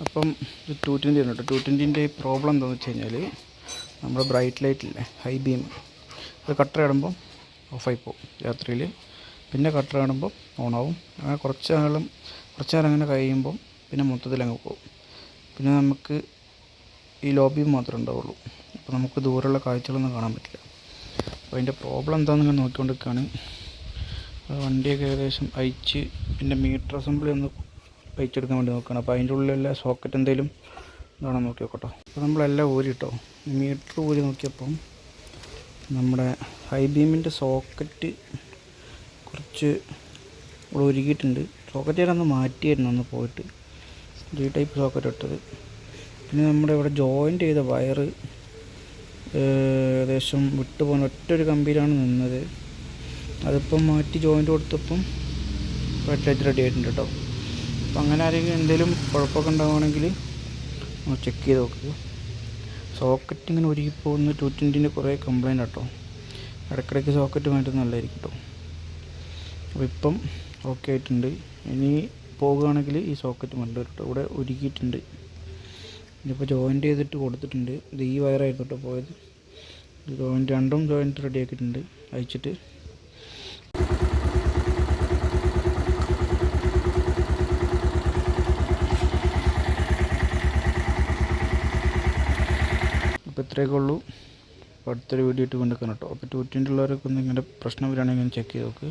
അപ്പം ഇത് 220 ആണ് കേട്ടോ. 220ൻ്റെ പ്രോബ്ലം എന്താണെന്ന് വെച്ച് കഴിഞ്ഞാൽ നമ്മുടെ ബ്രൈറ്റ് ലൈറ്റില്ലേ, ഹൈ ബീം, അത് കട്ടർ ഇടുമ്പം ഓഫായി പോകും രാത്രിയിൽ. പിന്നെ കട്ടർ ഇടുമ്പം ഓണാവും. അങ്ങനെ കുറച്ച് നേരം അങ്ങനെ കഴിയുമ്പം പിന്നെ മൊത്തത്തിൽ അങ്ങ് പോകും. പിന്നെ നമുക്ക് ഈ ലോ ബീം മാത്രമേ ഉണ്ടാവുള്ളൂ. അപ്പോൾ നമുക്ക് ദൂരെയുള്ള കാഴ്ചകളൊന്നും കാണാൻ പറ്റില്ല. അപ്പോൾ അതിൻ്റെ പ്രോബ്ലം എന്താണെന്ന് ഞാൻ നോക്കിക്കൊണ്ടിരിക്കുകയാണ്. വണ്ടിയൊക്കെ ഏകദേശം അയച്ച് പിന്നെ മീറ്റർ അസംബ്ലി ഒന്ന് അയച്ചെടുക്കാൻ വേണ്ടി നോക്കുകയാണ്. അപ്പോൾ അതിൻ്റെ ഉള്ളിലുള്ള സോക്കറ്റ് എന്തെങ്കിലും ഇതാണോ നോക്കി നോക്കട്ടോ. അപ്പോൾ നമ്മളെല്ലാം ഊരിട്ടോ. മീറ്റർ ഊരി നോക്കിയപ്പം നമ്മുടെ ഹൈ ബീമിൻ്റെ സോക്കറ്റ് കുറച്ച് ഇവിടെ ഉരുകിയിട്ടുണ്ട്. സോക്കറ്റ് ഞാൻ ഒന്ന് മാറ്റിയായിരുന്നു ഒന്ന് പോയിട്ട്, ഈ ടൈപ്പ് സോക്കറ്റ് ഇട്ടത്. പിന്നെ നമ്മുടെ ഇവിടെ ജോയിൻ്റ് ചെയ്ത വയറ് ഏകദേശം വിട്ടു പോകുന്ന ഒറ്റൊരു കമ്പിയിലാണ് നിന്നത്. അതിപ്പം മാറ്റി ജോയിൻ്റ് കൊടുത്തപ്പം വെട്ടേജ് റെഡി ആയിട്ടുണ്ട് കേട്ടോ. അപ്പോൾ അങ്ങനെ ആരെങ്കിലും എന്തെങ്കിലും കുഴപ്പമൊക്കെ ഉണ്ടാവുകയാണെങ്കിൽ ഒന്ന് ചെക്ക് ചെയ്ത് നോക്കുക. സോക്കറ്റ് ഇങ്ങനെ ഉരുകിപ്പോകുന്ന 220ൻ്റെ കുറേ കംപ്ലൈൻ്റ് കേട്ടോ. ഇടയ്ക്കിടയ്ക്ക് സോക്കറ്റ് മാറ്റുന്നത് നല്ലതായിരിക്കും കേട്ടോ. അപ്പോൾ ഇപ്പം ഓക്കെ ആയിട്ടുണ്ട്. ഇനി പോകുകയാണെങ്കിൽ ഈ സോക്കറ്റ് മാറ്റേണ്ടി വരും കേട്ടോ. ഇവിടെ ഉരുകിയിട്ടുണ്ട്. ഇതിപ്പോൾ ജോയിൻ്റ് ചെയ്തിട്ട് കൊടുത്തിട്ടുണ്ട്. ഇത് ഈ വയറായിരുന്നു കേട്ടോ പോയത്. രണ്ടും ജോയിൻ്റ് റെഡി ആക്കിയിട്ടുണ്ട് അയച്ചിട്ട്. അപ്പോൾ ഇത്രയൊക്കെ ഉള്ളൂ. അപ്പോൾ അടുത്തൊരു വീഡിയോ ഇട്ട് കൊണ്ടുവെക്കണം കേട്ടോ. അപ്പോൾ 220 ഉള്ളവരൊക്കെ ഒന്ന് ഇങ്ങനെ പ്രശ്നം വരികയാണെങ്കിൽ ചെക്ക് ചെയ്ത് നോക്ക്.